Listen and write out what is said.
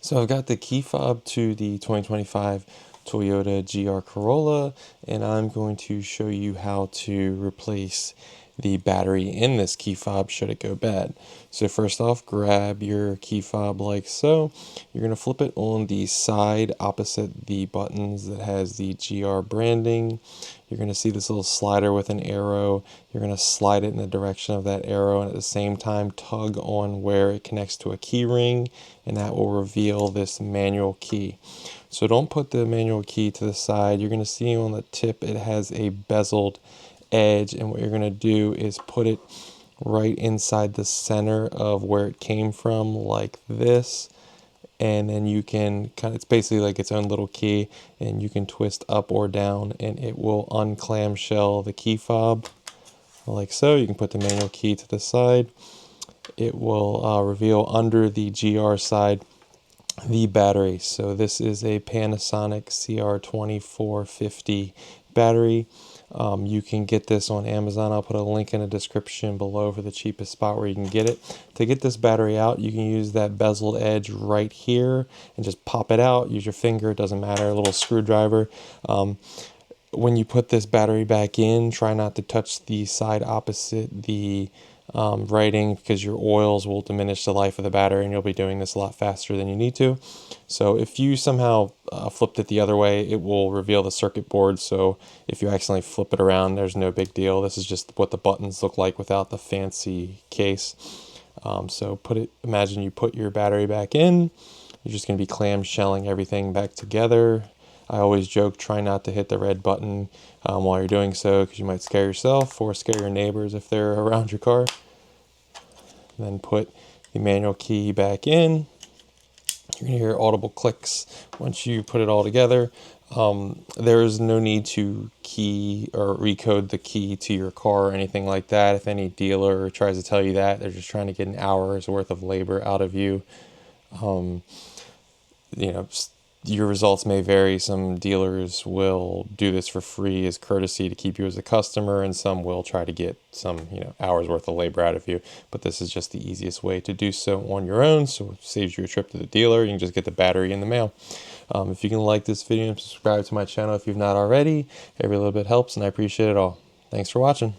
So I've got the key fob to the 2025 Toyota GR Corolla, and I'm going to show you how to replace the battery in this key fob should it go bad. So first off, grab your key fob like so. You're going to flip it on the side opposite the buttons that has the GR branding. You're going to see this little slider with an arrow. You're going to slide it in the direction of that arrow, and at the same time tug on where it connects to a key ring, and that will reveal this manual key. So don't put the manual key to the side. You're going to see on the tip it has a bezeled edge, and what you're going to do is put it right inside the center of where it came from like this, and then you can it's basically like its own little key, and you can twist up or down and it will unclamshell the key fob like so. You can put the manual key to the side. It will reveal under the GR side the battery. So this is a Panasonic CR2450 battery. You can get this on Amazon. I'll put a link in the description below for the cheapest spot where you can get it. To get this battery out, you can use that bezeled edge right here and just pop it out. Use your finger, it doesn't matter, a little screwdriver. When you put this battery back in, try not to touch the side opposite the writing, because your oils will diminish the life of the battery and you'll be doing this a lot faster than you need to. So if you somehow flipped it the other way, it will reveal the circuit board. So if you accidentally flip it around, there's no big deal. This is just what the buttons look like without the fancy case. So imagine you put your battery back in. You're just going to be clamshelling everything back together. I always joke, try not to hit the red button while you're doing so, because you might scare yourself or scare your neighbors if they're around your car. Then put the manual key back in. You're going to hear audible clicks once you put it all together. There is no need to key or recode the key to your car or anything like that. If any dealer tries to tell you that, they're just trying to get an hour's worth of labor out of you. Your results may vary. Some dealers will do this for free as courtesy to keep you as a customer, and some will try to get some hours worth of labor out of you. But this is just the easiest way to do so on your own, so it saves you a trip to the dealer. You can just get the battery in the mail. If you can like this video and subscribe to my channel if you've not already, every little bit helps, and I appreciate it all. Thanks for watching.